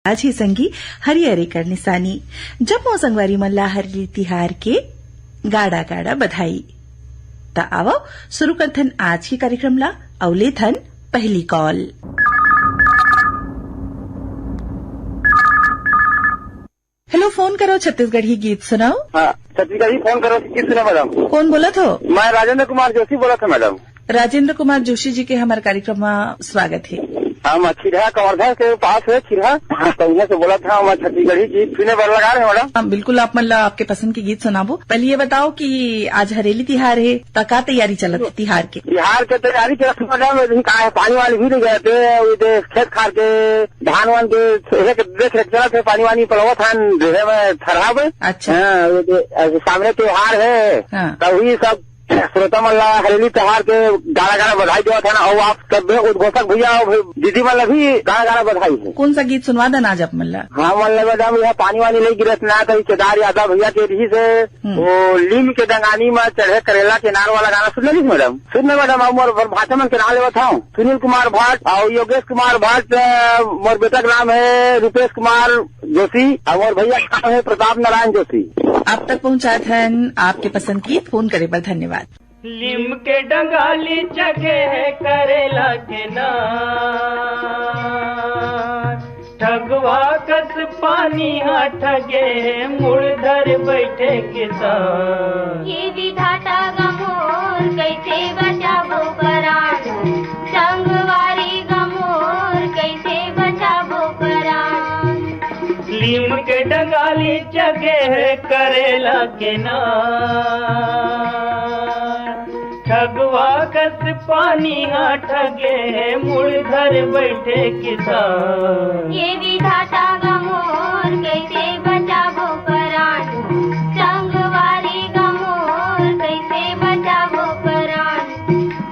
आज ही संगी हरिहरे कर निशानी जब मो संगवारी मल्ला हरली तिहार के गाड़ा गाड़ा बधाई त आओ शुरू करथन आज की कार्यक्रम ला अवले थन पहली कॉल। हेलो, फोन करो छत्तीसगढ़ी गीत सुनाओ। हाँ, छत्तीसगढ़ी फोन करो गीत सुना मैडम। कौन बोला थो? मैं राजेंद्र कुमार जोशी बोला था मैडम। राजेंद्र कुमार जोशी जी के हमारे कार्यक्रम में स्वागत है। हम खिरहा कवर्धा के पास है खिरहा, तो उन्हें से बोला था मैं छत्तीसगढ़ी गीत सुने पर लगा रहे मैडम। हाँ, बिल्कुल आप मतलब आपके पसंद के गीत सुनाबो। पहले ये बताओ कि आज हरेली तिहार है तो का तैयारी चलत है तिहार के? तिहार के तैयारी चलत मैडम। कहा पानी वानी भी गए थे, खेत खार के धान वान के देख रेख चलत है, पानी वानी पड़वा था में खराब। अच्छा, सामने त्योहार है तो वही सब श्रोता मल्ला हरेली त्योहार के गाना गाना बधाई दिया था ना। और आप सब उद्घोषक भैया दीदी मल्ला भी गाना गाना बधाई है। कौन सा गीत सुनवा देना आज आप मल्ला? हाँ मल्ला मैडम, यह पानी वानी नहीं गिरत ना तो केदार यादव भैया के रही से वो लीम के डंगानी में चढ़े करेला के नार वाला गाना सुन ली मैडम? सुनने मैडम, और भाषा में के नाम लेवा था सुनील कुमार भट्ट और योगेश कुमार भट्ट। मोर बेटा का नाम है रुपेश कुमार जोशी और भैया का नाम है प्रताप नारायण जोशी। आप तक पहुँचा थन आपके पसंद की फोन करे पर धन्यवाद। लीम के डंगाली जगह करेला के नार, ठगवा कस पानी हाँ ठगे मुड़धर बैठे किसान। ये विधाता गमोर कैसे बचाबो करान, संगवारी गमोर कैसे बचाबो करान। लीम के डंगाली जगह करेला के नार, ठगवा कस पानी हाँ ठगे मुड़धर बैठे किसान। ये विधाता गमोर कैसे बचाबो करान, संगवारी गमोर कैसे बचाबो करान।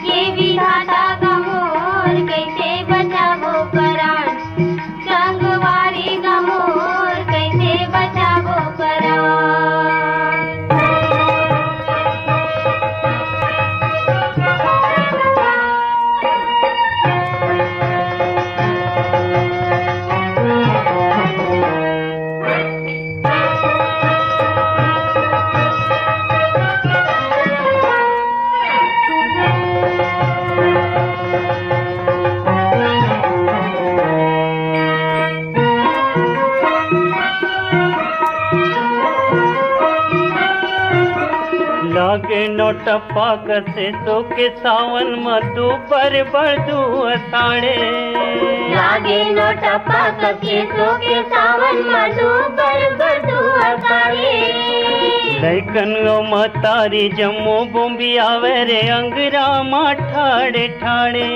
ये विधाता गमोर कैसे बचाबो करान, संगवारी गमोर कैसे बचाबो करान। लागे नोटप्पा कसे तो के सावन मधु पर बरदू असाड़े। लागे नोटप्पा कसे तो के सावन मधु पर बरदू असाड़े। लैकन मतारी जम्मो बोम्बी आवे रे अंगरा मा ठाड़े ठाड़े।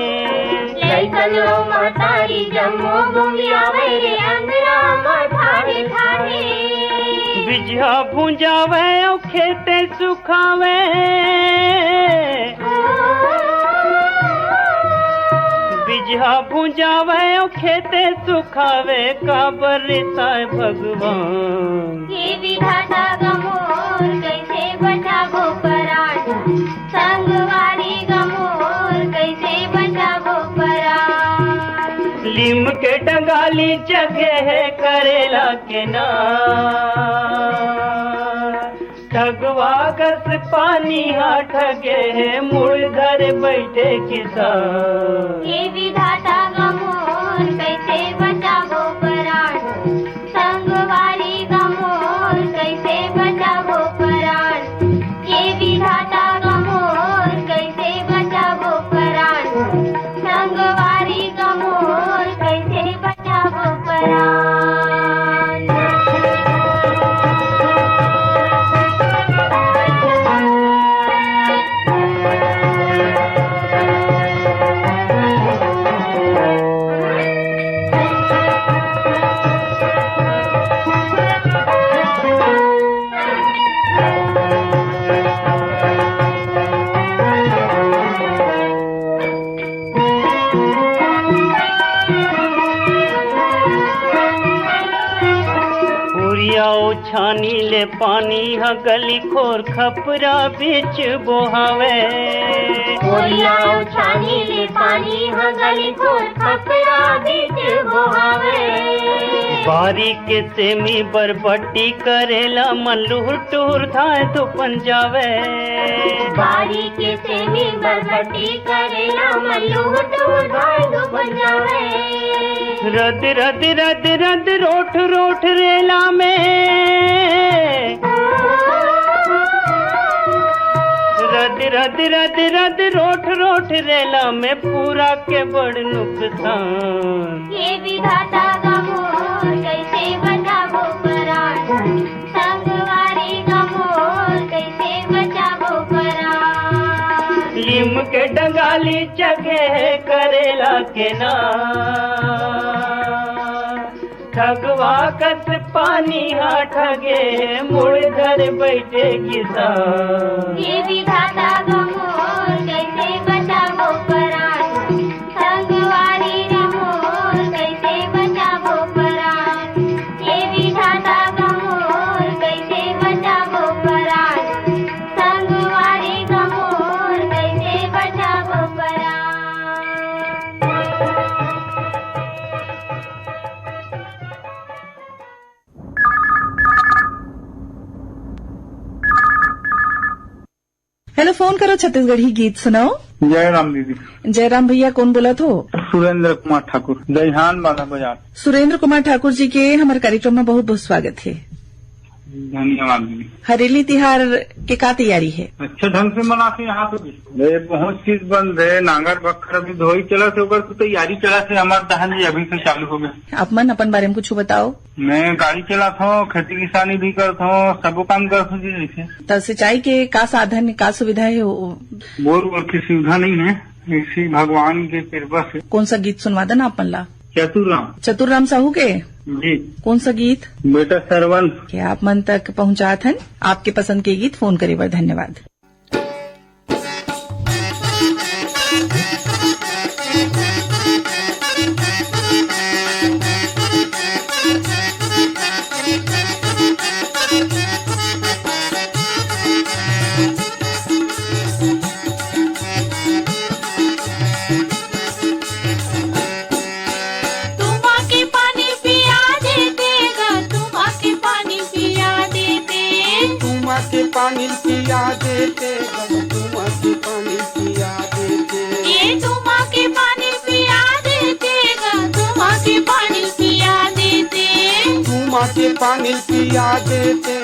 लैकन मतारी जम्मो बोम्बी आवे रे अंगरा मा ठाड़े ठाड़े। बिजहा भुंजावे और खेते सुखावे, बिजहा भुंजावे और खेते सुखावे काबर साय भगवान। ये विधाता गमोर कैसे बचाबो करान, संगवारी गमोर कैसे बचाबो करान। लीम के डंगाली जगह करेला के नार, ठगवा कस पानी हाँ ठगे मुड़धर बैठे किसान। ये विधाता गमोर कैसे बचाबो करान, संगवारी गमोर कैसे बचाबो करान। ये विधाता गमोर कैसे बचाबो करान, संगवारी गमोर कैसे बचाबो करान। छानी ले पानी हाँ गली खोर खपरा बीच बोहावे। छानी ले पानी हाँ गली खोर खपरा बीच बोहावे। बारी के सेमी बरबट्टी करेला मल्लूर टूर धाय तो पंजावे बारी के सेमी बरबट्टी करेला मल्लूर टूर धाय तो पंजावे रद रद रद रद रोठ रोठ रेला में रद रद रद रद रोठ रोठ रेला में पूरा के बड़ नुकसान ये विधाता गमोर कैसे बचाबो परान संगवारी गमोर कैसे बचाबो परान लीम के डंगाली चगे करेला के ना ठगवा कस पानी हा ठगे मुड़ घर बैठे किसान ये विधाता गमोर कैसे बचाबो परान संगवारी गमोर कैसे बचाबो परान ये विधाता गमोर कैसे बचाबो परान संगवारी गमोर कैसे बचाबो परान हेलो, फोन करो छत्तीसगढ़ी गीत सुनाओ। जय राम दीदी। जयराम भैया, कौन बोला थो? सुरेंद्र कुमार ठाकुर, दहिहान वाला बाजार। सुरेंद्र कुमार ठाकुर जी के हमारे कार्यक्रम में बहुत बहुत स्वागत है। धन्यवाद दीदी। हरेली तिहार के का तैयारी है? अच्छा ढंग से मनाते यहाँ पे भी बहुत चीज बंद है। नांगर बखर अभी धोई चला से ओकर तैयारी चला से हमारे दहन अभी से चालू हो गए। आप मन अपन बारे में कुछ बताओ। मैं गाड़ी चलाता हूँ, खेती किसानी भी करता हूँ, सबो काम करता हूँ जैसे। तब सिंचाई के का साधन का सुविधा है? बोर वोर की सुविधा नहीं है, इसी भगवान के कृपा से। कौन सा गीत सुनवा देना अपन ला? चतुर्राम साहू के जी। कौन सा गीत? बेटा सरवन के आप मन तक पहुँचात हन। आपके पसंद के गीत फोन करे बर धन्यवाद। पानी पिया देते तुमा के पानी पिया देते ये तुमा के पानी पिया देते तुमा के पानी पिया देते तुमा के पानी पिया देते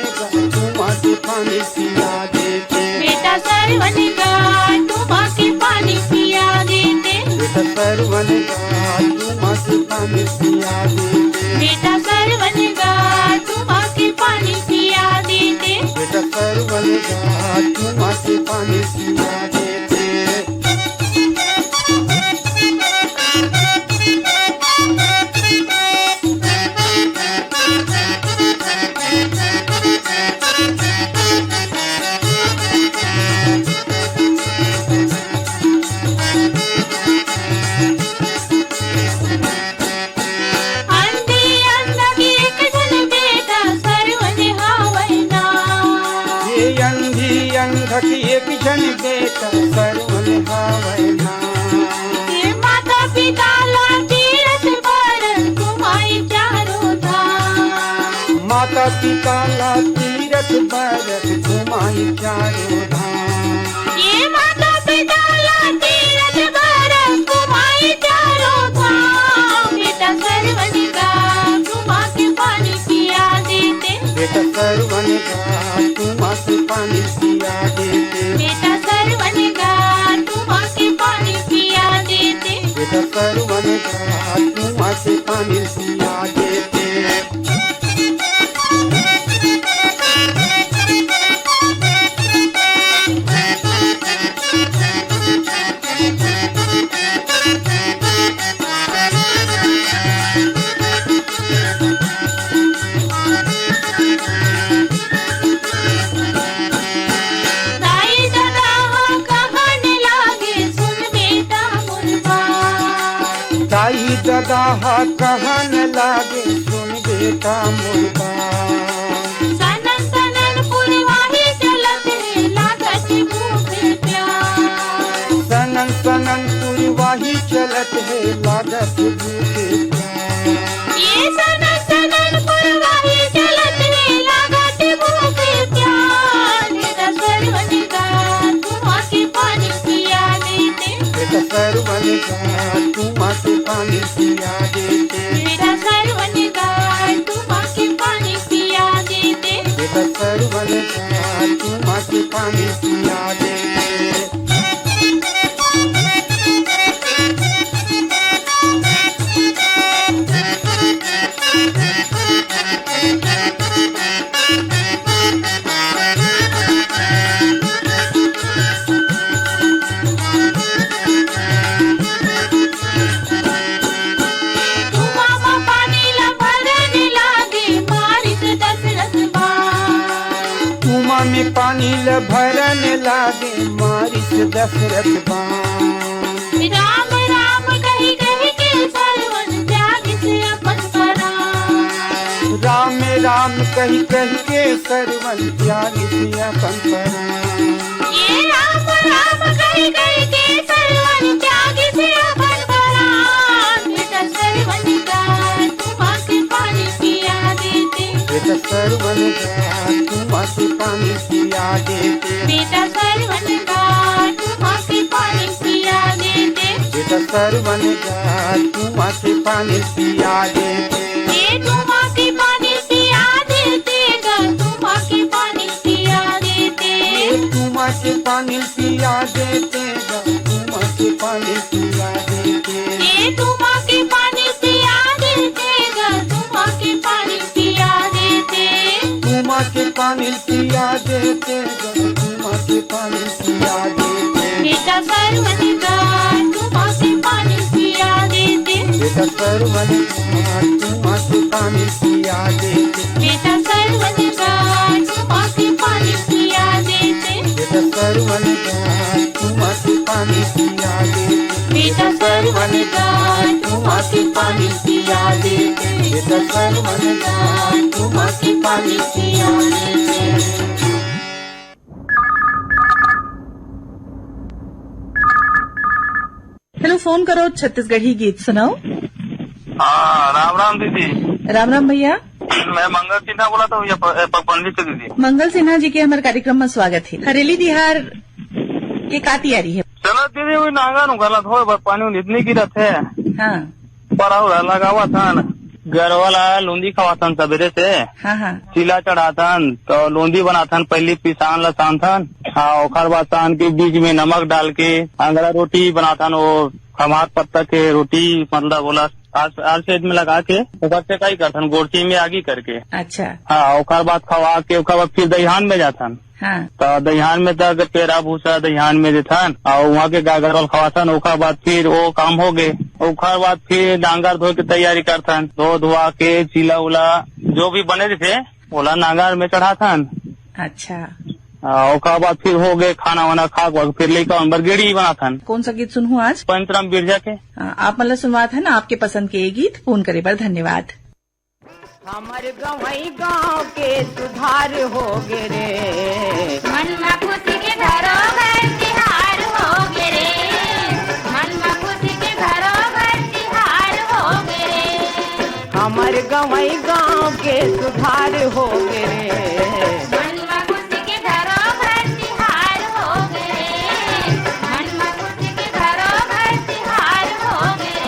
तुमा के पानी पिया देते बेटा सरवन का तुमा के पानी पिया देते बेटा सरवन का तुमा के पानी पिया देते बेटा सरवन का तुमा के पानी पिया देते बेटा सरवन का तुमा के पानी पिया देते एक जन बेटा सरवन हावना ये माता पिता ला तीरथ पर तुम्हारी चारों धाम माता पिता ला तीरथ पर तुम्हारी चारों धाम ये माता पिता ला तीरथ पर तुम्हारी चारों धाम बेटा सरवन का तुमा के पानी पिया देते बेटा सरवन का तुमा के पानी पिया देते बेटा सरवन का तुमा के पानी पिया देते बेटा सरवन का तुमा के पानी पिया देते दादा कहन लागे सुन बेटा मुर्गा सनन सनन पुरवाही चलत है लागत भूखे प्यार सनन सनन पुरवाही चलत है लागत भूखे प्यार ये सनन सनन पानी ल भरन लागे मारिस दशरथ बाण राम राम कही कही के सरवन त्याग से अपन परान राम राम कही कही के सरवन त्याग से अपन परान ये राम राम कही कही के सरवन त्याग से अपन परान बेटा सरवन का तुम आके पानी पिया देते बेटा सरवन का तुम आके पानी पिया देते बेटा सरवन का तुम आके पानी पिया देते बेटा सरवन का तुम आके पानी पिया देते ये तुम आके पानी पिया देते गा तुम आके पानी पिया देते तुम आके पानी पिया देते तुम आके पानी पिया देते ये तुम आके पानी पिया देते गा तुम आके पानी पिया देते तुम आके पानी पिया देते तुम आके पानी पिया देते बेटा सरवन का तुम आके पानी पिया देते बेटा सरवन का तुम आके पानी पिया देते बेटा सरवन का तुम आके पानी पिया देते बेटा सरवन का तुम आके पानी पिया देते बेटा सरवन का तुम आके पानी पिया देते बेटा सरवन का तुम आके पानी पिया देते हेलो, फोन करो, छत्तीसगढ़ी गीत सुनाओ। हाँ, राम राम दीदी। राम राम भैया, मैं मंगल सिन्हा बोला था भैया पकपंडी से दीदी। मंगल सिन्हा जी के हमारे कार्यक्रम में स्वागत है। हरेली तिहार के का तैयारी है? चलो दीदी, वही नांगा नु गलत हो पानी इतनी गिरत है। हाँ पड़ा लगावा था न, घर वाला लूंदी खवाथन सवेरे से। हाँ हाँ चीला चढ़ाथन तो लूंदी बनाथन, पहले पिसान लसान थन, हाँ ओखर बाद सान के बीच में नमक डाल के अंगरा रोटी बनाथन, वो खमार पत्ता के रोटी मतलब बोला आल सेट में लगा के ऊपर से कई करथन गोरची में आगी करके। अच्छा हाँ ओखर बाद खवा के ओखर बाद फिर दहिहान में जाथन। हाँ तो दहिहान में तक पेड़ा भूसा दहिहान में देथन और वहाँ के गागर वाल खवाथन। ओखर बाद फिर वो काम हो गए। ओखर बाद फिर डांगर धो के तैयारी करथन, धो धुआ के चीला उला जो भी बने थे ओला नांगर में चढ़ाथन। अच्छा, ओखर बाद फिर हो गए खाना वाना खा फिर लेकर बरगेड़ी बनाथन। कौन सा गीत सुनूं आज? पंचराम बिरजा के। आप मतलब सुनवा था ना, आपके पसंद के ये गीत। फोन करे पर धन्यवाद। हमर गवई गाँव के सुधार हो गे रे, मन में खुशी के घरों घर तिहार हो गे रे, मन में खुशी के घरों घर तिहार हो गे रे, हमर गवई गाँव के सुधार हो गे रे, मन में खुशी के घरों घर तिहार हो गे रे, मन में खुशी के घरों घर तिहार हो गे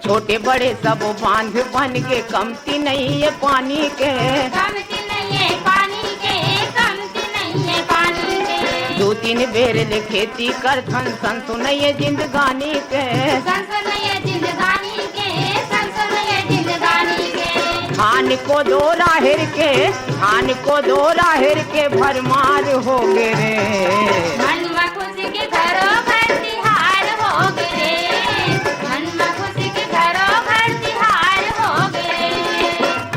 छोटे बड़े सब बांध बन के कमती नहीं है पानी के, कमती नहीं है पानी के, कमती नहीं है पानी के, दो तीन बेर ले खेती कर थन सन सुनैये जिंदगानी के, संसन ये जिंदगानी के, संसन ये जिंदगानी के, धान को दो राहिर के, धान को दो राहिर के भरमार हो गे रे, मन में खुशी के घरों घर तिहार हो गे रे, मन में खुशी के घरों घर तिहार हो गे रे,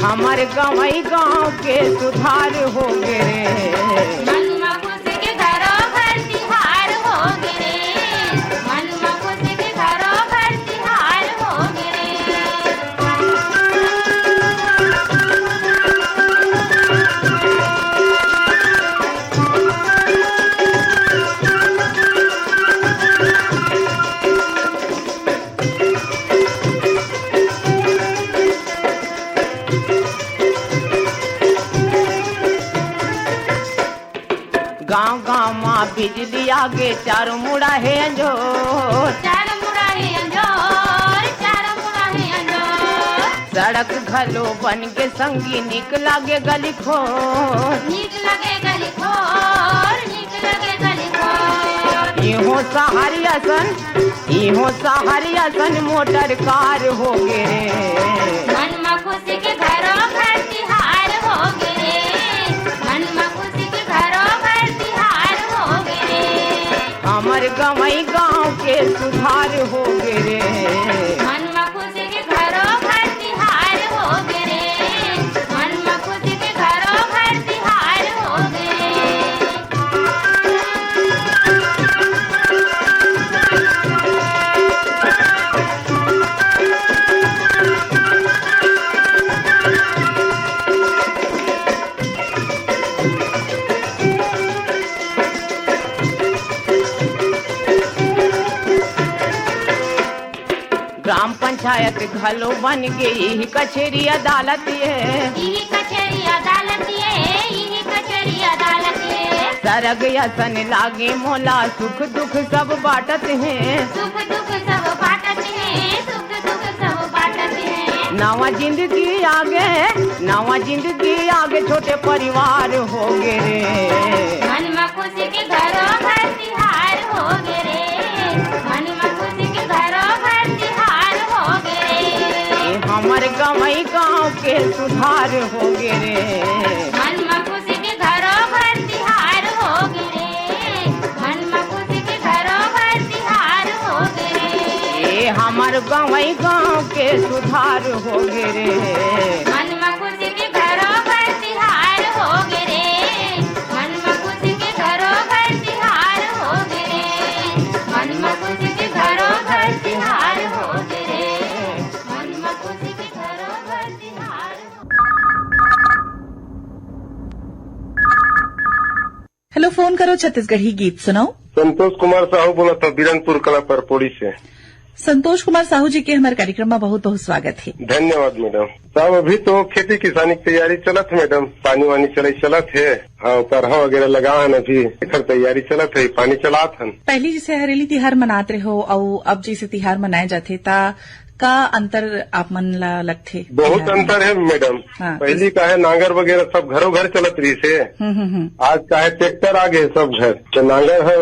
हमर गवई गाँव के सुधार हो गे रे, मन में खुशी के घरों घर तिहार हो गे रे, मन में खुशी के घरों घर तिहार हो गे रे। गाँव गाँव माँ बिजली आगे चारों मुड़ा है अंजोर, चार मुड़ा है अंजोर, चार मुड़ा है अंजोर, सड़क घलो बन के संगी निक लागे गली खोर, नीक लगे गली खोर, नीक लगे गली खोर, इहो सहारिया सन इहो सहरिया सन मोटर कार हो गे रे। मन में खुशी के घरों घर तिहार हो गे, मन में खुशी के घरों घर तिहार हो गे। हमर गवई गाँव के सुधार हो गे रे। मन में खुशी के घरों घर तिहार हो गे, मन में खुशी के घरों घर तिहार हो गे। ग्राम पंचायत घलो बन गई कचेरी अदालत है। यही कचहरी अदालत है, यही कचहरी अदालत है। सरग यसन लागे मोला सुख दुख सब बाटत हैं। सुख दुख सब बाटत है, सुख दुख सब बाटत है। नवा जिंदगी आगे, नवा जिंदगी आगे छोटे परिवार हो गे रे। मन में खुशी के घरों घर तिहार हो गे रे, मन में खुशी के घरों घर तिहार हो गे रे। हमर गवई गाँव के सुधार हो गे रे। मन में खुशी के घरों घर तिहार हो गे रे, मन में खुशी के घरों घर तिहार हो गे रे। हमर गवई गाँव के सुधार हो गे रे। मन में खुशी के घरों घर तिहार हो गे रे, मन में खुशी के घरों घर तिहार हो गे रे। मन में खुशी के घरों घर तिहार हो गे रे, मन में खुशी के घरों घर तिहार हो। हेलो, फोन करो छत्तीसगढ़ी गीत सुनाओ। संतोष कुमार साहू बोला था बिरनपुर कला पर पोड़ी से। संतोष कुमार साहू जी के हमारे कार्यक्रम में बहुत बहुत स्वागत है। धन्यवाद मैडम साहब। अभी तो खेती किसानी की तैयारी चलत है मैडम, पानी वानी चलत है, तरहा वगैरह लगा है, अभी एकर तैयारी चलत है, पानी चलात हन। पहले जैसे हरेली तिहार मनात रहे हो और अब जैसे तिहार मनाए जाते ता का अंतर आप मन ला लगथे? बहुत अंतर है मैडम। हाँ। पहली का है नांगर वगैरह सब घरों घर चलत रही से, आज का है ट्रैक्टर आ गए सब घर, तो नांगर है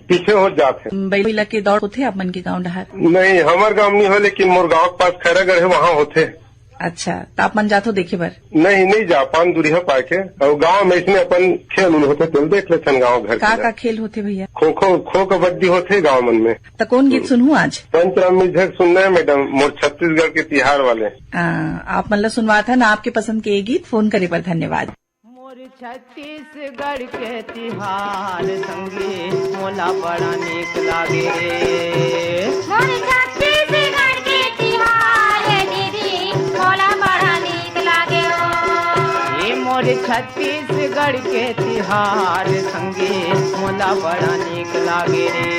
पीछे हो जाते। बैला के दौड़ होते आप मन के गाँव डहर? नहीं, हमार गाँव नहीं हो, लेकिन मोर गाँव के पास खैरागढ़ है, वहाँ होते। अच्छा, तो आप मन जातो देखे बर? नहीं जा पान दूरी है पाके, और गाँव में इसमें अपन खेल उल होते तो देख लेते गाँव घर का खेल होते भैया? खो कबड्डी होते गाँव मन में। तो कौन गीत सुनू आज? पंचरामी झक सुनना है मैडम, मोर छत्तीसगढ़ के तिहार वाले। आप मन ला सुनवा था ना, आपके पसंद के ये गीत फोन करे पर धन्यवाद। मोर छत्तीसगढ़ के तिहार संगे मोला बड़ा नीक लागे रे। मोर छत्तीसगढ़ के तिहार है दीदी, मोला बड़ा नीक लागे हो। ये मोर छत्तीसगढ़ के तिहार संगे मोला बड़ा नीक लागे रे।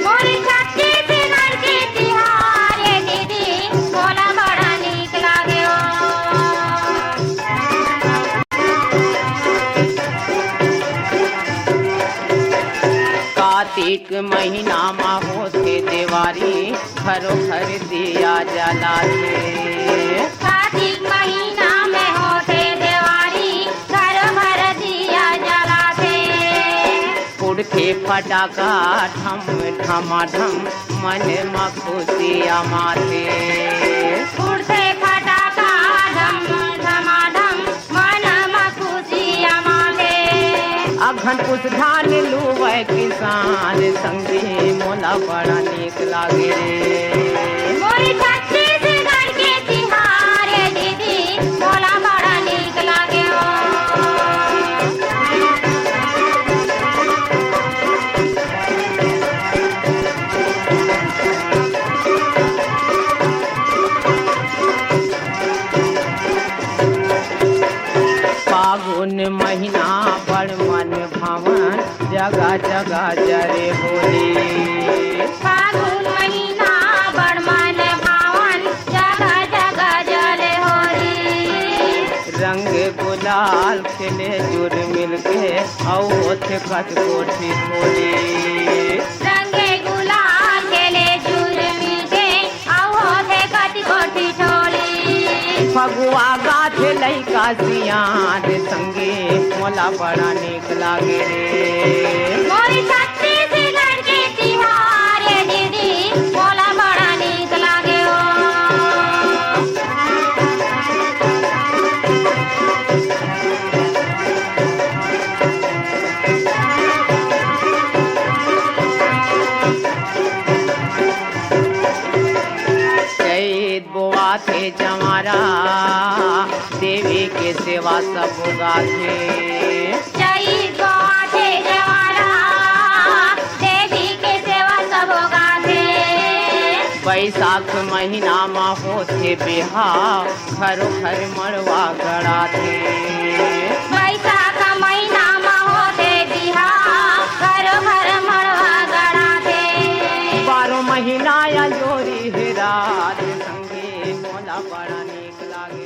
मोर छत्तीसगढ़ के तिहार है दीदी, मोला बड़ा नीक लागे हो। कार्तिक महीना में होते देवारी, घरों घर दिया जलाते। कार्तिक महीना में होते देवारी, घर भर दिया जलाते। उड़ते फटाका ठम ठमाठम, मन में खुशियाँ माते। उड़ते फटाका धम धमाधम, मन में खुशियाँ माते। अघन पुस धान लुवै किसान संगे मोला बड़ा नीक लागे रे। मोर छत्तीसगढ़ के तिहार है दीदी, मोला बड़ा नीक लागे हो। फागुन महीना बड़ मन भावन, जगह जगह जरे होली। फागुन महीना बड़ मन भावन, जगह जगह जले होली। रंग गुलाल खेले जुर मिलके, औ होते कच कोठी होली। रंगे गुलाल खेले जुल मिलके, औ होते कच कोठी ठोली। फगुआ गाथ लैका सियान संगे मोला बड़ा नीक लागे रे। मोर छत्तीसगढ़ के तिहार है दीदी, गाथे जमारा देवी के सेवा सब गाथे चैत गाथे जवारा देवी के सेवा सब गाथे बैसाख महीना में होते बिहाव घरो घर मड़वा गड़ाथे बैसाख महीना में होते बिहाव घरो घर मड़वा गड़ाथे 12 महीना या जोरी है रात संगे मोला बड़ा नीक लागे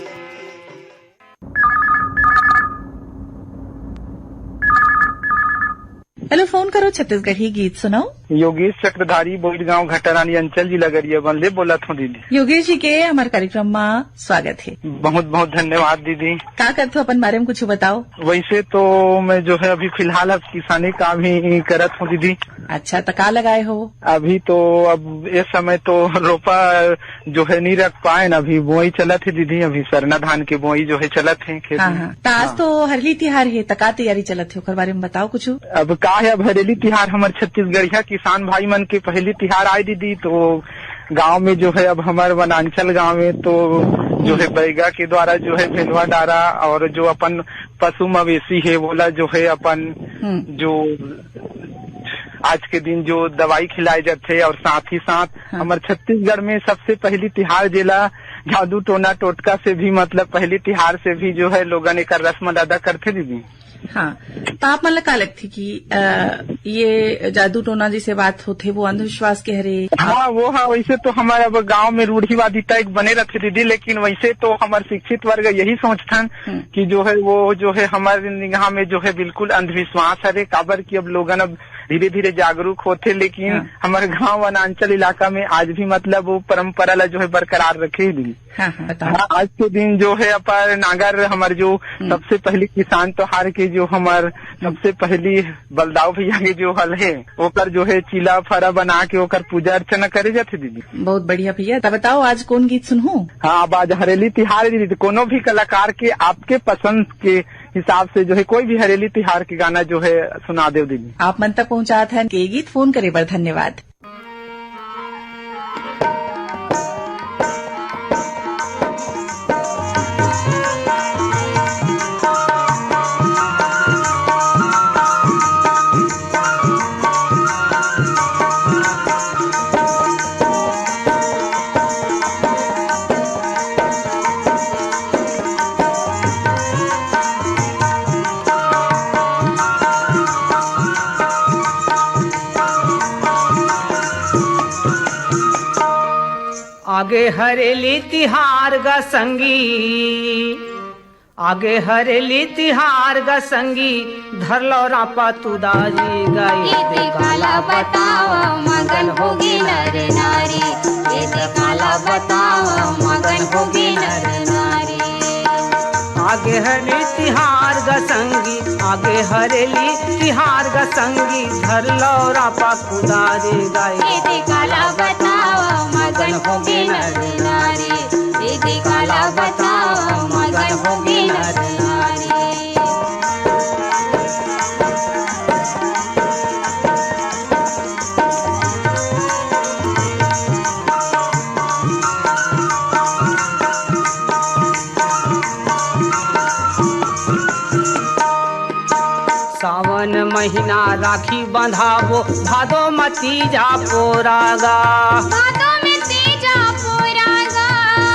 हेलो, फोन करो छत्तीसगढ़ी गीत सुनाओ। योगेश चक्रधारी बोईड गांव घटारानी अंचल जिला गरिया बनले बोला था दीदी। योगेश जी के हमारे कार्यक्रम में स्वागत है। बहुत बहुत धन्यवाद दीदी। का करते हो अपन बारे में कुछ बताओ। वैसे तो मैं जो है अभी फिलहाल अब किसानी काम ही करत हूँ दीदी। अच्छा, तो का लगाए हो? अभी तो अब इस समय तो रोपा जो है नहीं रख पाए न, अभी बोई चलत है दीदी। अभी सरना धान के बोई जो है चलत है खेत हाँ में। हाँ, तो आज तो हरली तिहार है, तो का तैयारी चलत है ओकर बारे में बताओ कुछ। अब का है, अब हरेली तिहार हमारे छत्तीसगढ़िया किसान भाई मन के पहली तिहार आए दीदी। तो गांव में जो है अब हमारे वनांचल गांव में तो जो है बैगा के द्वारा जो है भेलवा डारा और जो अपन पशु मवेशी है बोला जो है अपन जो आज के दिन जो दवाई खिलाए जाते और साथ ही साथ हमारे छत्तीसगढ़ में सबसे पहली तिहार जिला जादू टोना टोटका से भी मतलब पहली तिहार से भी जो है लोगन एक रस्म अदा करते दीदी। हाँ, तो आप मतलब का लगती कि ये जादू टोना जैसे बात होते वो अंधविश्वास के हरे? हाँ वो हाँ, वैसे तो हमारे अब गांव में रूढ़िवादिता एक बने रहते दीदी, लेकिन वैसे तो हमारे शिक्षित वर्ग यही सोचथन कि जो है वो जो है हमारे निगाह में जो है बिल्कुल अंधविश्वास है। काबर की अब लोगन अब धीरे धीरे जागरूक होते, लेकिन हमारे गांव वनांचल इलाका में आज भी मतलब वो परंपरा ला जो है बरकरार रखे दीदी। आज के दिन जो है अपन नागर हमारे जो सबसे पहली किसान त्योहार के जो हमारे सबसे पहली बलदाव भैया के जो हल है ओकर जो है चीला फरा बना के ओकर पूजा अर्चना करे जाते दीदी। बहुत बढ़िया भैया, तो बताओ आज कौन गीत सुनूं? हाँ, अब आज हरेली तिहार दीदी, कोनो भी कलाकार के आपके पसंद के हिसाब से जो है कोई भी हरेली तिहार के गाना जो है सुना दे दीदी। आप मन तक पहुँचा था के गीत फोन करे बर धन्यवाद। आगे हरेली तिहार गा संगी, आगे हरेली तिहार गा संगी धरलो रापा तू दाजी गाई ये काला बताओ मगन होगी नर नारी, ये काला बताओ मगन होगी नर नारी। आगे हरेली तिहार गा संगी, आगे हरेली तिहार गा संगी धरलो रापा तू दाजी गाई ये काला बताओ मगन होगी नर नारी, ये काला बताओ मगन होगी नर नारी। सावन महीना राखी बंधावो भादो मती जा पोरागा, भादों में तीजा पुरागा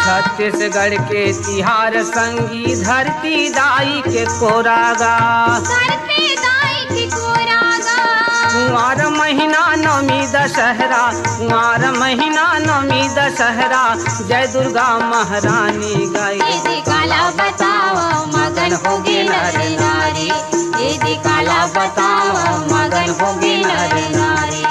छत्तीसगढ़ के तिहार संगी धरती दाई के कोरागा। धरती दाई की कोरागा कुंवार महीना नवमी दशहरा, कुंवार महीना नवमी दशहरा जय दुर्गा महारानी गाई ये काला बताओ मगन होगी नर नारी, ये काला बताओ मगन होगी नर नारी।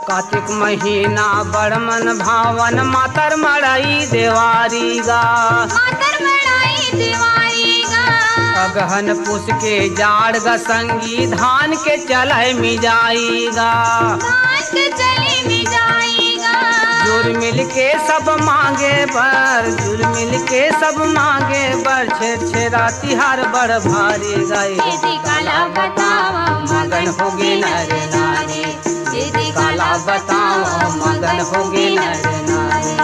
कार्तिक महीना बड़ मन भावन मातर मड़ई देवारी गा, मातर मड़ाई दिवारी गा अगहन पुस के जाड़ गा संगी धान के चलय मिजाई गा। धान के चले में जाएगा जुर मिल के सब मांगे बर, जुर मिल के सब मांगे बर, छेड़ा तिहार बड़ भारी गाय। दीदी काला बताओ मगन होगे नर नारी, दीदी काला बताओ मगन होगे नर नारी।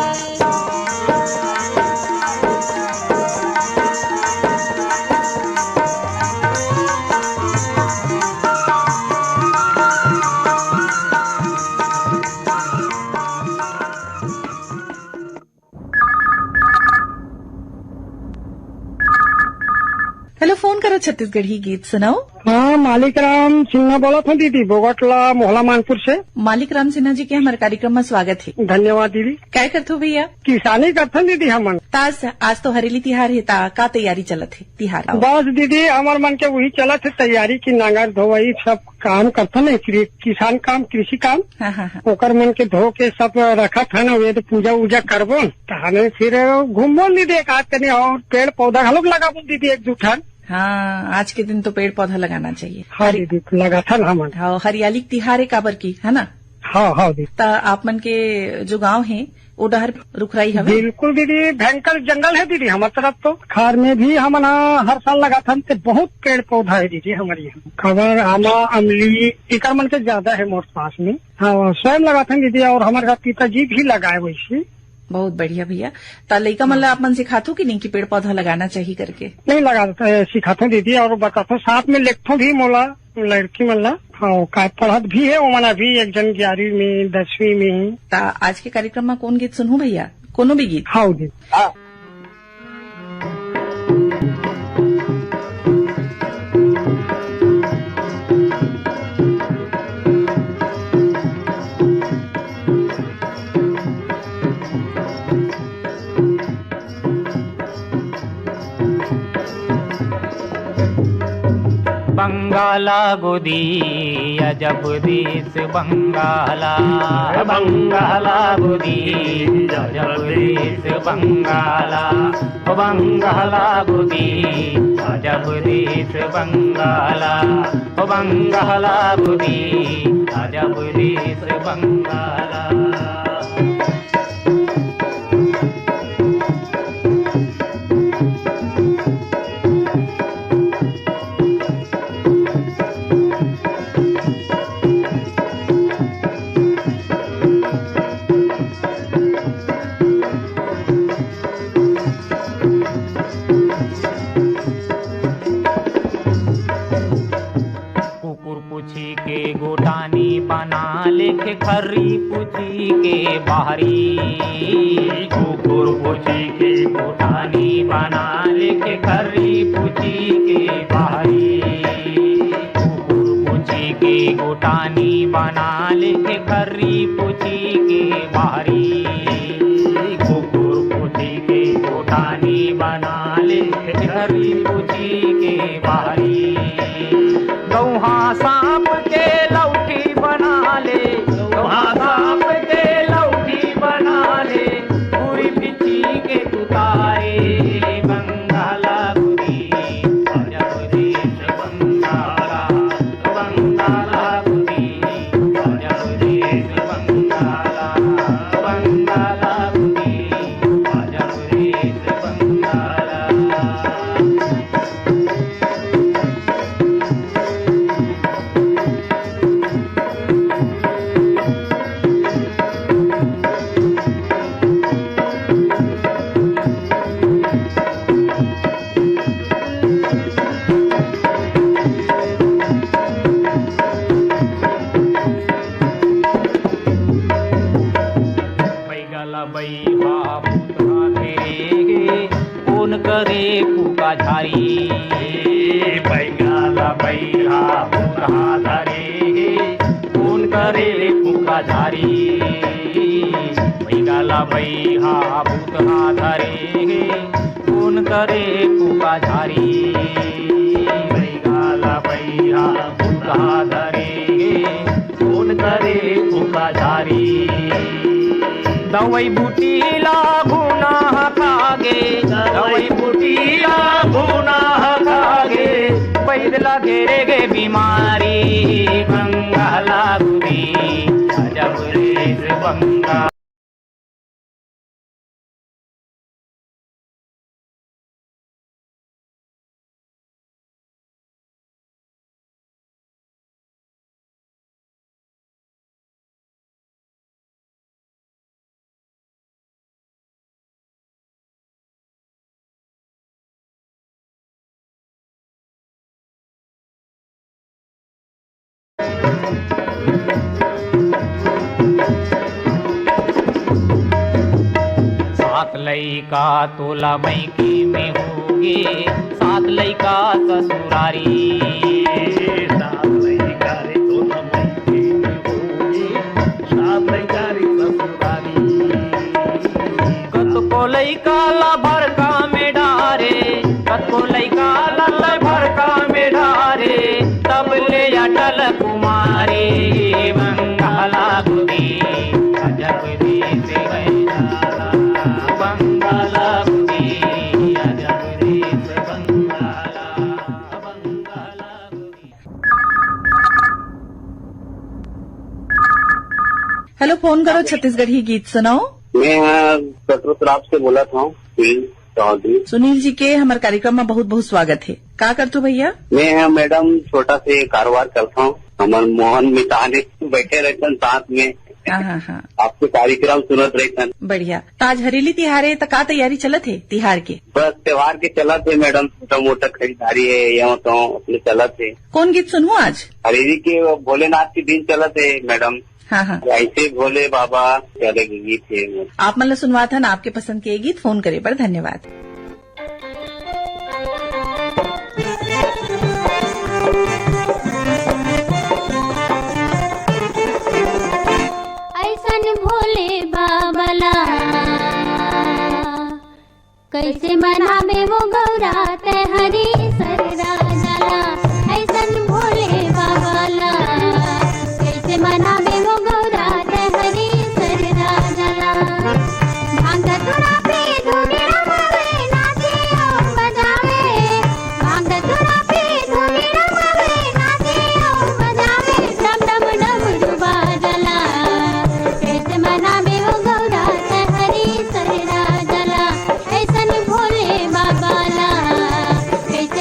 हेलो, फोन करो छत्तीसगढ़ी गीत सुनाओ। हाँ, मालिक राम सिन्हा बोला था दीदी, बोगटला मोहला मानपुर से। मालिक राम सिन्हा जी के हमारे कार्यक्रम में स्वागत है। धन्यवाद दीदी। क्या करते हो भैया? किसानी करते दीदी हमन। आज तो हरेली तिहार है, ता का तैयारी चलत है तिहार? बस दीदी हमार मन के वही चलत है तैयारी की, नांगर धोवई सब काम करते न, किसान काम कृषि काम। हाँ। ओकर मन के धो के सब रखत है न, वेद पूजा उजा करबो तहने फिर घूमबो दीदी एक आध कनी, और पेड़ पौधा हलोक लगाबो दीदी एक दू ठन। हाँ, आज के दिन तो पेड़ पौधा लगाना चाहिए। हाँ दीदी लगा था ना हमन। हाँ, हरियाली तिहार है काबर की, है ना? हाँ दीदी। ता आप मन के जो गांव है वो डहर रुखराई हवे? बिल्कुल दीदी, भयंकर जंगल है दीदी हमारे तरफ तो। खार में भी हम हर साल लगाते हैं, बहुत पेड़ पौधा है दीदी हमारे यहाँ। खबर आमा अमली इकर मन के ज्यादा है मोर पास में। हाँ, स्वयं लगाते हैं दीदी, और हमारे पिताजी भी लगाए वैसे। बहुत बढ़िया भैया। ता लइका मन ला आप मन सिखातो कि नहीं कि पेड़ पौधा लगाना चाहिए करके? नहीं लगाते, सिखाते दीदी, और बताते साथ में लिखते भी मोला लड़की मन ला। हाँ, का पढ़त भी है वो मना भी, एक जन 11वीं में 10वीं में। ता आज के कार्यक्रम में कौन गीत सुनूं भैया? कोनो भी गीत? हाँ दीदी। हाँ। बंगाला गोदी अजब देश बंगाला, बंगाला गोदी अजब देश बंगाला, बंगाला गोदी अजब देश बंगाला, बंगाला गोदी अजब देश बंगाला। खरी पूछी के बाहरी, कुकुर पूछी के कोठानी बना लेके खरी पूछी के बाहरी, कुकुर पूछी के कोठानी बना लेके खरी पूछी के बाहरी, कुकुर पूछी के कोठानी बना लेके खरी पूछी के बाहरी। गौहा सांप के लौठी बना ले, सांप के लौठी बना ले, पूरी पिछी के तुतारे, बंगाला गुदी अजब देश बंगाला, बंगाला गुदी अजब देश बंगाला, बंगाला गुदी अजब देश बंगाला। कौन करे फूका झारी, बैगाला बैहा फूका धरे, कौन करे फूका झारी, बैगाला बैहा फूका धरे, कौन करे फूका झारी, बैगाला बैहा फूका धरे, कौन करे फूका झारी। दवाई बूटी लागू ना खागे, दवाई बूटी लागू ना खागे, पैदला घेरेगे बीमारी, बंगाला गुदी अजब देश बंगाला। सात लइका तोला मैके में होगे, सात लइका ससुरारी। सात लइका रे तोला मैके में होगे, सात लइका रे ससुरारी। कतको लइका ला भड़का में डारे, कतको लइका ला भड़का में डारे, तब ले अटल कुमारी बंगाला गुदी अजब देश बैठाला, बंगाला गुदी अजब देश बंगाला, बंगाला गुदी। हेलो, फोन करो छत्तीसगढ़ी गीत सुनाओ। मैं कटरोतराप से बोला था चौधरी। सुनील जी के हमारे कार्यक्रम में बहुत बहुत स्वागत है। का करतू भैया? मैं मैडम छोटा से कारोबार करता हूँ। हमारे मोहन मिताने बैठे रहते हैं साथ में। हाँ। आपके कार्यक्रम सुनत रहते हैं। बढ़िया। ताज हरेली तिहार है तो का तैयारी चलत है तिहार के? बस त्योहार के चलत है मैडम, छोटा मोटा खरीदारी है यहाँ तो अपने चलत है। कौन गीत सुनू आज? हरेली के भोलेनाथ के दिन चलत है मैडम। हाँ। ऐसे भोले बाबा चले गीत है। आप मतलब सुनवा था ना, आपके पसंद के गीत फोन करे पर धन्यवाद। ऐसन भोले बाबला कैसे मनावे वो गौरा ते हरी सररा जला। ऐसन भोले बाबला कैसे मनावे वो गौरा ते हरी सररा जला। भांग तुरा पे धूनी रमावे नाचे और बजावे, भांग तुरा पे धूनी रमावे नाचे और बजावे, डम डम डम डुबा जला। कैसे मनावे वो गौरा ते हरी सररा जला। ऐसन भोले बाबाला कैसे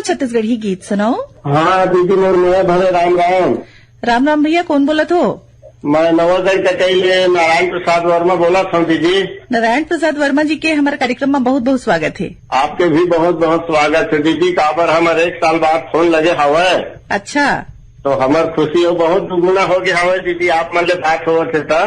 छत्तीसगढ़ी गीत सुनाओ। हाँ दीदी मोर मैं भले राम राम। राम राम भैया, कौन बोलत हो? मैं नवोदय कटई ले नारायण प्रसाद वर्मा बोला था दीदी। नारायण प्रसाद वर्मा जी के हमारे कार्यक्रम में बहुत बहुत स्वागत है। आपके भी बहुत बहुत स्वागत है दीदी। काबर हमारे 1 साल बाद फोन लगे हवा। अच्छा, तो हमार खुशी हो बहुत दुगुना हो गया हवा दीदी। आप मतलब बात हो थे था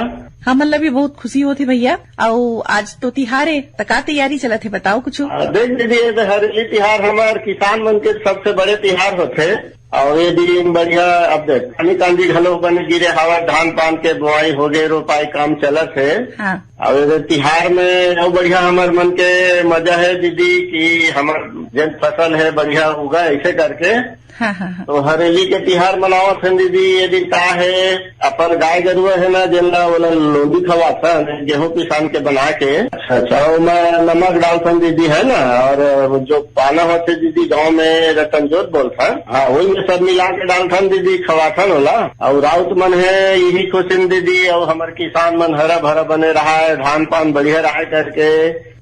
हम भी बहुत खुशी होती भैया। और आज तो तिहार है, तो का तैयारी चलत है बताओ कुछ। देख दीदी ये हरेली तिहार हमार किसान मन के सबसे बड़े तिहार होते। और ये दिन बढ़िया अब देख पानी कांदी घलो बने गिरे हवा, धान पान के बुआई हो गए, रोपाई काम चलत है। हाँ। और तिहार में और बढ़िया हमार मन के मजा है दीदी कि हमार जन फसल है बढ़िया उगा ऐसे करके। हाँ हाँ हाँ। तो हरेली के तिहार मनावत है दीदी। ये दिन का है अपन गाय गरुआ है ना जिनला वाला लोंडी खवाता गेहूं किसान के बना के। अच्छा मैं नमक डालता दीदी है ना। और जो पाना होते दीदी गांव में रतनजोत बोलता। हाँ वही में सब मिला के डालता दीदी खवाथन होला। और राउत मन है यही खुशी दीदी। और हमारे किसान मन हरा भरा बने रहा है, धान पान बढ़िया रहा करके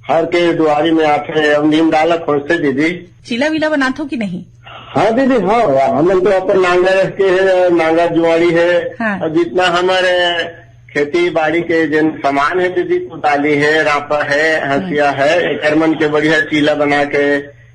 हर के दुआरी में आते। अब नीम डाला खोजते दीदी। चीला वीला बनाते हो कि नहीं? हाँ दीदी हाँ हम लोग तो अपन नांगर के है, नांगर जुआड़ी है। हाँ। और जितना हमारे खेती बाड़ी के जिन सामान है दीदी, कुदाली है, रापा है, हंसिया है, एक मन के बढ़िया चीला बना के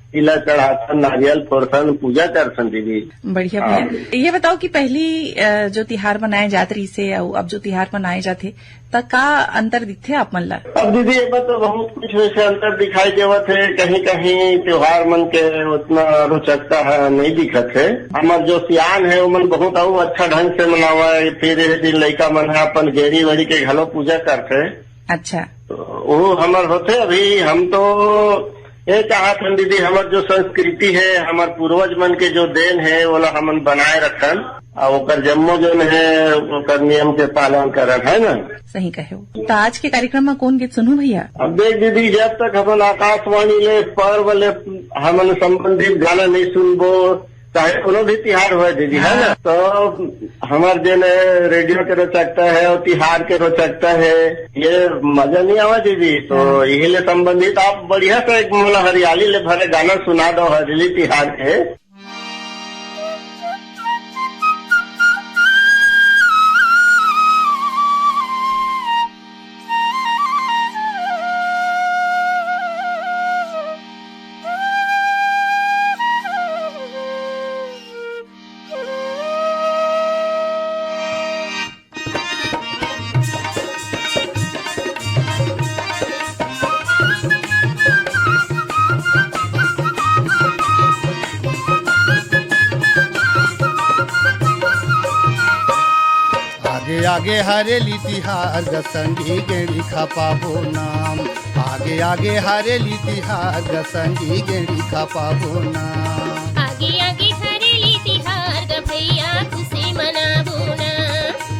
चीला चढ़ाथन, नारियल फोड़थन, पूजा करथन दीदी। बढ़िया भैया। ये बताओ कि पहली जो तिहार मनाए जात रही से और अब जो तिहार मनाए जाते तब का अंतर दिखते आप मन ला? अब दीदी ये बात तो बहुत कुछ वैसे अंतर दिखाई देवत है। कहीं कहीं त्योहार मन के उतना रोचकता है नहीं दिखत है। हमार जो सियान है वो मन बहुत और अच्छा ढंग से मनावा है। फिर ये दिन लड़का मन है अपन गेड़ी वेड़ी के घलो पूजा करते। अच्छा, तो वो हमार होते। अभी हम तो ये चाहत हन दीदी हमार जो संस्कृति है, हमार पूर्वज मन के जो देन है वो हमन बनाए रखन और ओकर जम्मो जोन है ओकर नियम के पालन करन है ना। सही कहे हो। तो आज के कार्यक्रम में कौन गीत सुनू भैया? अब देख दीदी जब तक अपन आकाशवाणी ले पर्व ले हमन संबंधित गाना नहीं सुनबो चाहे कोनो भी तिहार हो दीदी है ना। तो हमार जन रेडियो के रोचकता है और तिहार के रोचकता है, ये मजा नहीं आवा दीदी। तो यही ले संबंधित आप बढ़िया से एक मतलब हरियाली ले भरे गाना सुना दो हरेली तिहार के। आगे हरेली तिहार गसंगी गेड़ी खपाबो नाम। आगे आगे हरेली तिहार गसंगी गेड़ी खपाबो नाम। आगे आगे हरेली तिहार ग भैया खुशी मनाबो ना।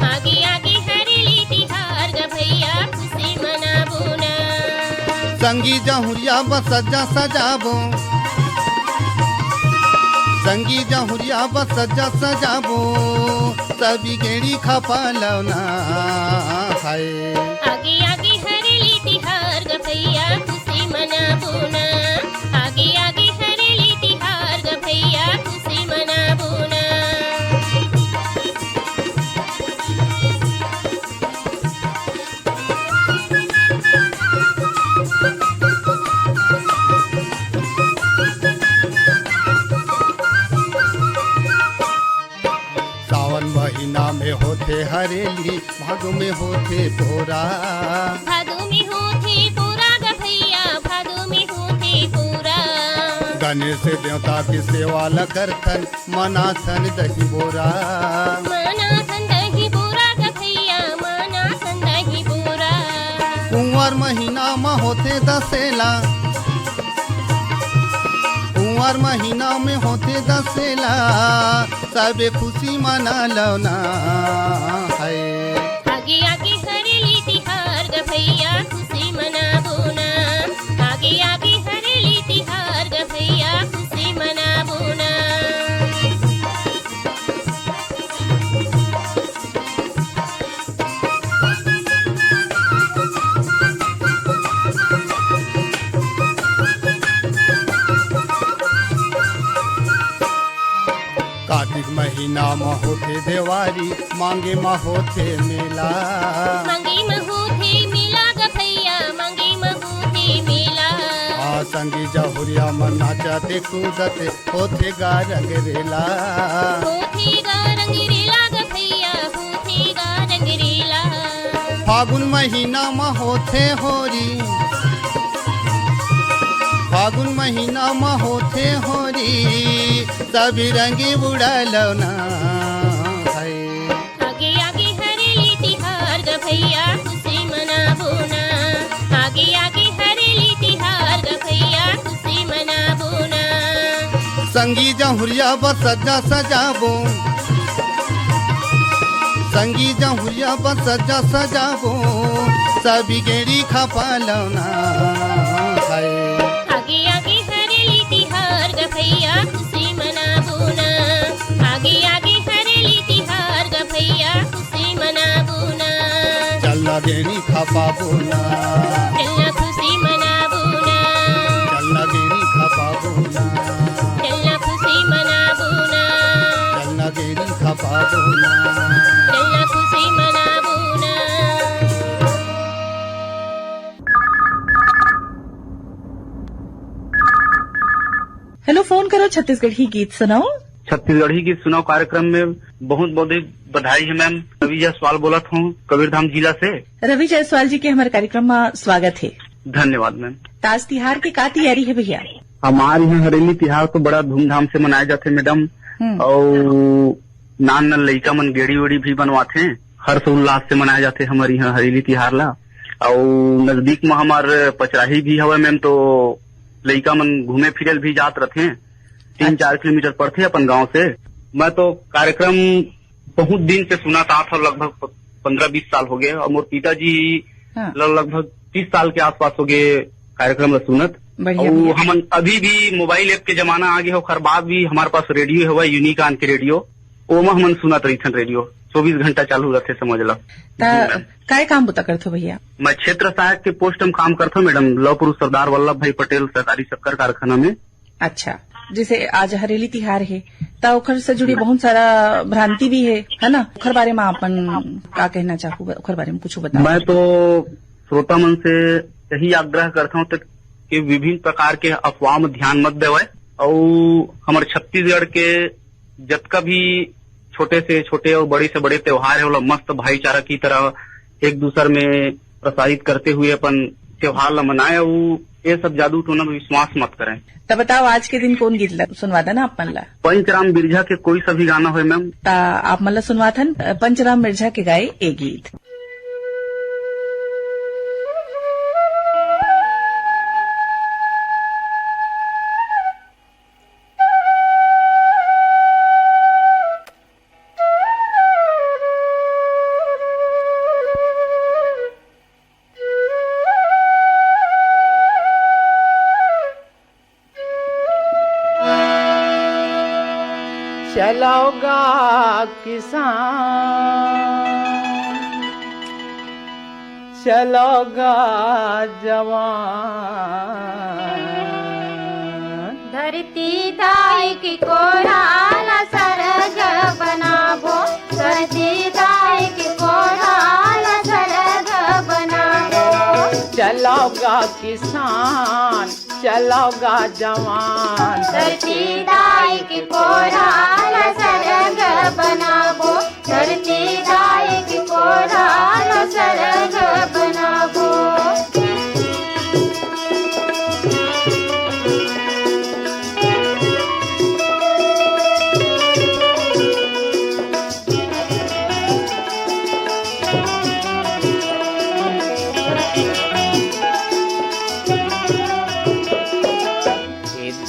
आगे आगे हरेली तिहार ग भैया खुशी मनाबो ना। संगी जहुरिया बसजा सजाबो, संगी जहुरिया बसजा सजाबो, सभी गेड़ी खपालौना हाय। आगे आगे हरेली तिहार ग भैया खुशी मनाबो ना। आगे आगे हरेली तिहार ग भैया खुशी मनाबो ना। सावन महीना में होते हरेली, भादो में होते पोरा। भादो में होते पूरा ग भैया, भादो में होते पूरा। गणेश देवता की सेवा ल करथन, मनाथन दही बोरा। मनाथन दही बोरा ग भैया, मनाथन दही बोरा। कुंवर महीना में होते दसेला, कुंवर महीना में होते दसेला, सबे खुशी मना लौना है। आगे आगे हरेली तिहार ग भैया खुशी मनाबो ना। आगे आगे हरेली तिहार ग भैया खुशी मनाबो ना। महीना में होते देवारी मांगे में होते मेला मंगी महू थे मिला ग भैया मंगी महू थे मिला संगी जहुरिया मन नाचते कूदते होते गा रंगरेला होती गा रंगीला ग भैया होती गा रंगीला फागुन महीना में होते होरी फागुन महीना में होते होरी सभी रंगी उड़लना आगे आगे हरेली तिहार ग भैया खुशी मनाबो ना आगे आगे हरेली तिहार ग भैया खुशी मनाबो ना संगी जहुरिया बसजा सजाबो संगी जहुरिया बसजा सजाबो सभी गेड़ी खपालना आगे आगे हरेली तिहार ग भैया खुशी मनाबो ना आगे आगे हरेली तिहार ग भैया खुशी मनाबो ना चलना गेड़ी खपाबो ना चलना खुशी मनाबो ना चलना गेड़ी खपाबो ना चलना खुशी मनाबो ना चलना गेड़ी खपाबो ना चलना खुशी मनाबो ना हेलो, फोन करो छत्तीसगढ़ी गीत सुनाओ। छत्तीसगढ़ी की सुनाओ कार्यक्रम में बहुत बहुत बधाई है मैम। रवि जायसवाल बोलत हूँ कबीरधाम जिला से। रवि जायसवाल जी के हमारे कार्यक्रम में स्वागत है। धन्यवाद मैम। ताज तिहार की का तैयारी है भैया? हमारे यहाँ हरेली तिहार तो बड़ा धूमधाम से मनाए जाते मैडम, और नान नान लड़का मन गेड़ी वेड़ी भी बनवाते हैं। हर्ष उल्लास से मनाए जाते हमारे यहाँ हरेली तिहार ला। और नजदीक में हमारे पचराही भी हवा मैम, तो लड़का मन घूमे फिरे भी जात रहते हैं। 3-4 किलोमीटर पड़ते अपन गांव से। मैं तो कार्यक्रम बहुत दिन से सुना था लगभग 15-20 साल हो गए, और मोर पिताजी लगभग 30 साल के आसपास हो गए कार्यक्रम सुनत। और हम अभी भी मोबाइल ऐप के जमाना आगे हो, खर बाद भी हमारे पास रेडियो है यूनिकान के रेडियो, ओमा हम सुनत रही रेडियो 24 घंटा चालू रहते समझ लो। काय काम बुता करते भैया? मैं क्षेत्र सहायक के पोस्ट में काम करता हूँ मैडम, लौह पुरुष सरदार वल्लभ भाई पटेल सहकारी शक्कर कारखाना में। अच्छा, जैसे आज हरेली तिहार है तो ओखर से जुड़ी बहुत सारा भ्रांति भी है ना? ओखर बारे में अपन का कहना चाहूँ, ओखर बारे में कुछ बताओ। मैं तो श्रोता मन से यही आग्रह करता हूँ कि विभिन्न प्रकार के अफवाह में ध्यान मत देवे, और हमारे छत्तीसगढ़ के जतका भी छोटे से छोटे और बड़े से बड़े त्योहार है वो मस्त भाईचारा की तरह एक दूसरे में प्रसारित करते हुए अपन त्योहार ला मनाए। और ये सब जादू टोना में विश्वास मत करें। तब बताओ आज के दिन कौन गीत सुनवा था ना अपन ला? पंचराम बिरजा के कोई सा भी गाना हो मैम। आप मतलब सुनवा था पंचराम मिर्जा के गाए एक गीत। चलोगा किसान, चलोगा जवान, धरती दाई की कोराल सरग बनाबो, धरती दाई की कोराल सरग बनाबो। चलोगा किसान, चलोगा जवान, धरती दाई की कोराल सरग बनाबो, धरती दाई की कोराल सरग बनाबो।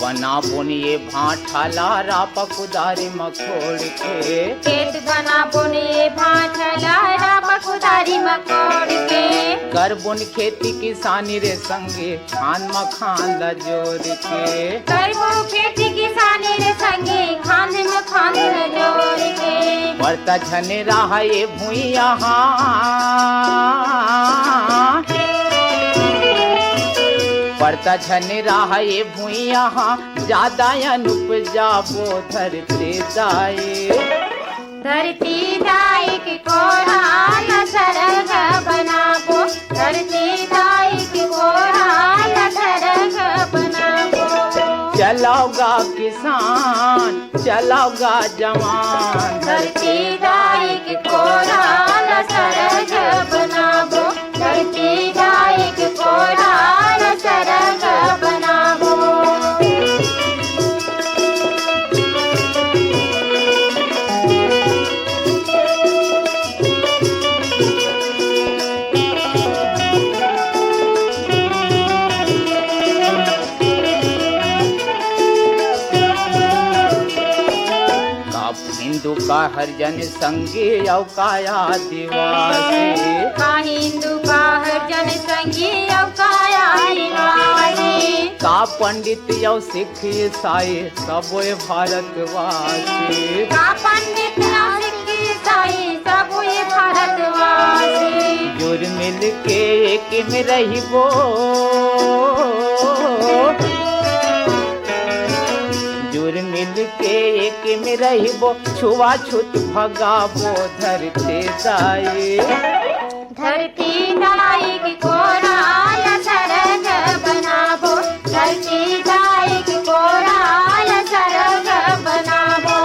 बना बुनिए भाठाला रापा कुदारी मखोड़ के, खेत बना बुनिए भाठला रापा कुदारी मखोड़ के, कर बुन खेती किसानी रे संगे खान मखान ला जोड़ के, करबो खेती किसानी रे संगे खान मखान ला जोड़ के। बरता झने रहा ये भुइया बरता ज्यादा झन रहे भूइया ज्यादा अनुपजाबो धरती दाए। धरती दाई की कोराल सरग बनाबो, धरती दाई की कोराल सरग बनाबो। चलाओगा किसान चलाओगा जवान, धरती दाई की कोराल सरग बनाबो, धरती दाई की कोराल सरग बनाबो। हिंदू का हरिजन संगी अवकाया दिवासी, का हिंदू का हरिजन संगी अवकाया दिवासी। का पंडित यौ सिख ईसाई सब भारतवासी, का पंडित यौ सिख ईसाई सब भारतवासी। जुर मिल के एक में रहिबो, जुर मिल के एक में रहिबो, छुआछूत भगाबो धरती दाई। धरती दाई की कोराल सरग बनाबो, धरती दाई की कोराल सरग बनाबो।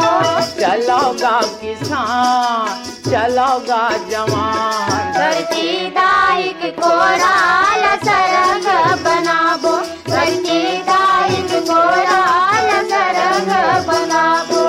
चलोगा किसान चलोगा जवान, धरती दाई की कोराल सरग बनाबो, धरती दाई की कोराल सरग बनाबो।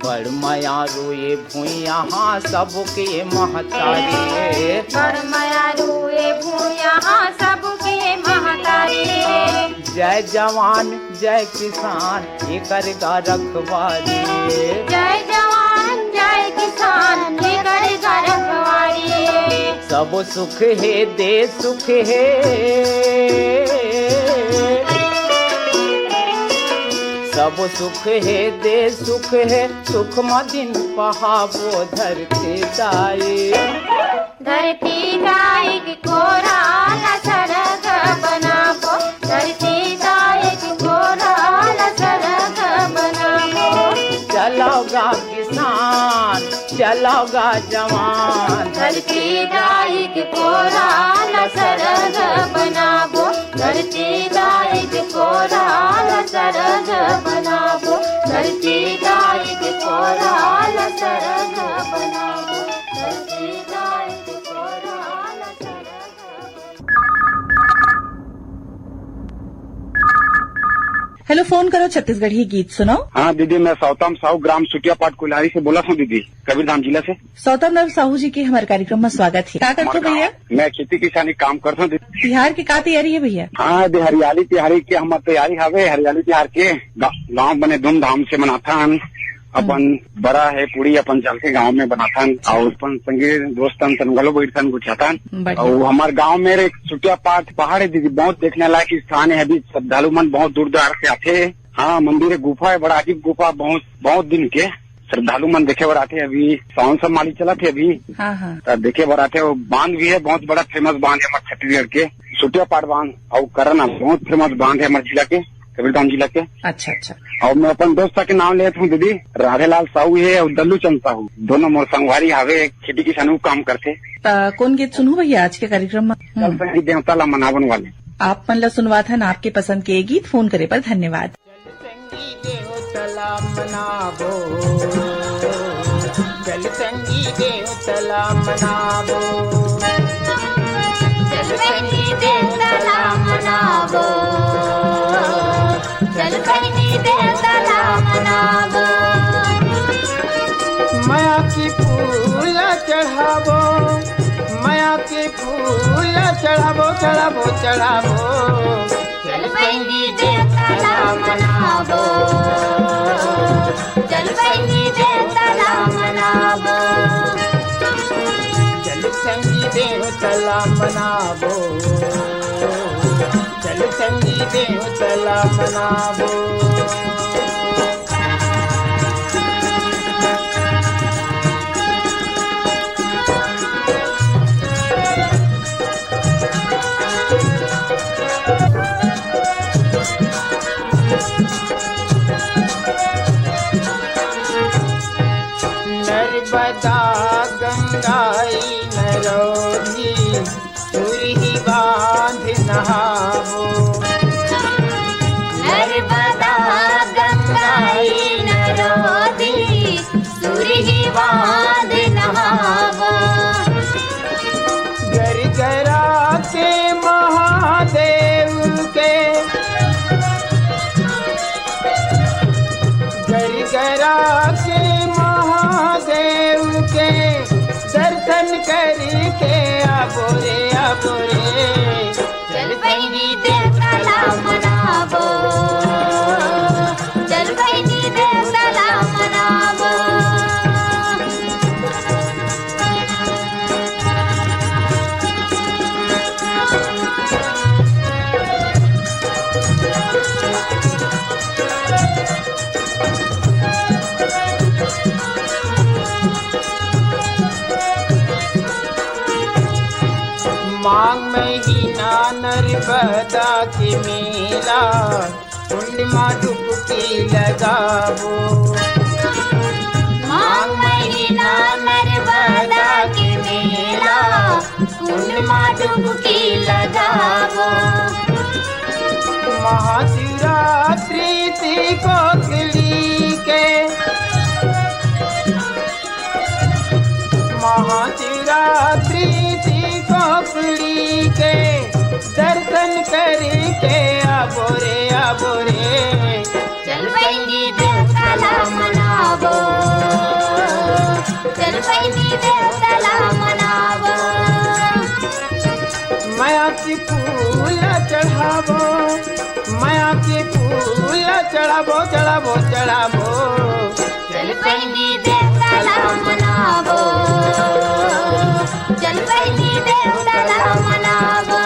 बड़ माया रोए भूइया सबके महतारी, बड़ माया रोए भूइया सबके महतारी। जय जवान जय किसान ये करेगा रखवारी, जय जवान जय किसान ये करेगा रखवारी। सब सुख है देश सुख है, सब सुख है देश सुख है, सुख मदिन पहाबो धरती दाई। धरती दाई की कोराल सरग बनाबो, धरती दाई की कोराल सरग बनाबो। चलोगा किसान चलोगा जवान, धरती दाई की कोराल सरग बनाबो, धरती दाई की कोराल सरग बनाबो, धरती दाई की कोराल सरग बनाबो, धरती दाई की कोराल सरग। हेलो, फोन करो छत्तीसगढ़ी गीत सुनाओ। हाँ दीदी, मैं सौतम साहू ग्राम सुटिया पाट कुल्हारी से बोला हूँ दीदी, कबीरधाम जिला से। सौतम नव साहू जी के हमारे कार्यक्रम में स्वागत है। क्या करते हो भैया? मैं खेती किसानी काम करता हूँ दीदी। तिहार की का तैयारी है भैया? हाँ दे हरियाली तिहारी के हम तैयारी हवे, हरियाली तिहार के गाँव बने धूमधाम से मनाथा हन। अपन बड़ा है पूरी अपन चल के गाँव में बनाथन और अपन संगे दोस्तन तनगलो बैठन गुछाथन। और हमारे गाँव में एक सुटिया पाट पहाड़ है दीदी, बहुत देखने लायक स्थान है। अभी श्रद्धालु मन बहुत दूर दरार से आते। हाँ मंदिर है, गुफा है, बड़ा अजीब गुफा, बहुत दिन के श्रद्धालु मन देखे बर आते। अभी सावन सब माली चला थे अभी। हाँ। देखे बर आते। बांध भी है, बहुत बड़ा फेमस बांध है हमारे छत्तीसगढ़ के, सुटिया पाट बांध। और करना बहुत फेमस बांध है हमारे जिला के, कबीरधाम जिला के। अच्छा अच्छा। और मैं अपन दोस्त के नाम लेता हूँ दीदी, राधेलाल साहू है और दल्लू चंद साहू, दोनों मोर संगवारी हावे, खेती किसानी काम करते। कौन गीत सुनू भैया आज के कार्यक्रम में? देवता ला मनावन वाले आप मन ला सुनवा था, आपके पसंद के गीत फोन करे पर धन्यवाद। चल संगी देवतला मनाबो, चल संगी देवतला मनाबो, चल संगी देवतला मनाबो। माया की पूजा चढ़ाबो, माया की पूजा चढ़ाबो, चढ़ाबो चढ़ाबो। चल संगी देवतला मनाबो, चल संगी देवतला मनाबो। चल संगी देव देवतला मनावो, चल संगी देवतला मनावो। नर्मदा गंगाई नरोधी तुरही बांध नहावो, नर्मदा गंगाई नरोधी तुरही बांध नहावो। गरगरा के महादेव के, गरगरा के महादेव के दर्शन करके आबो रे आबो रे। चल बहिनी देवताला मनावो, चल बहिनी देवताला मनावो। माघ महीना नर्मदा के मेला, कुंड में डुबकी लगावो। माघ महीना नर्मदा के मेला, कुंड में डुबकी लगावो। महाशिवरात्रि थी कोकिली के, महाशिवरात्रि थी कोकिली के दर्शन करके आबो रे आबो रे। चल बहिनी देवताला मनावो, चल बहिनी देवताला मनावो। माया की फूल चढ़ावो, माया की फूल चढ़ावो चढ़ावो चढ़ावो। चल बहिनी देवताला मनावो, चल बहिनी देवताला मनावो।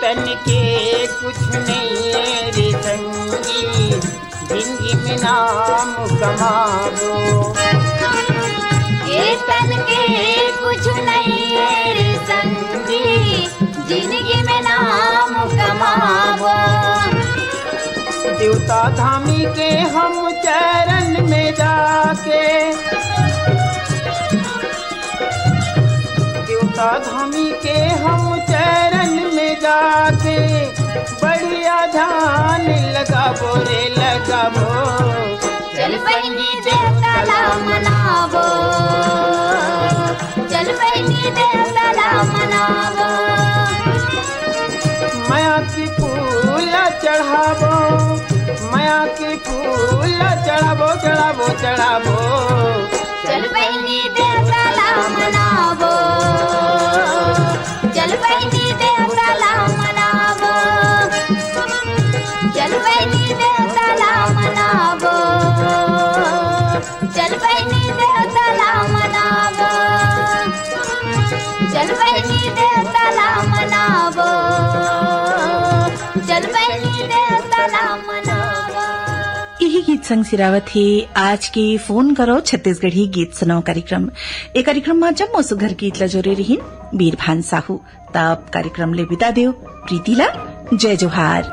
तन के कुछ नहीं है रे संगी, जिंदगी में नाम कमावो। ये तन के कुछ नहीं है रे संगी, जिंदगी में नाम कमावो। देवता धामी के हम चरण में जाके, देवता धामी के हम चरण में जाके बढ़िया ध्यान लगावो रे लगावो। चल बहिनी देवताला मनावो, चल बहिनी देवताला मनावो। माया की फूल चढ़ावो, माया की फूल चढ़ावो चढ़ावो चढ़ावो। चल बहिनी देवताला मनावो, चल बहिनी देवताला मनावो, चल बहिनी देवताला मनावो, चल बहिनी देवताला मनावो, चल बहिनी देवताला मनावो, चल बहिनी देवताला मनावो। यही गीत संग सिरावत है आज के फोन करो छत्तीसगढ़ी गीत सुनाओ कार्यक्रम। ए कार्यक्रम में जम्मो सुघर गीत ला जोरे रहीन बीरभान साहू। तब कार्यक्रम ले विदा देव प्रीतिला। जय जोहार।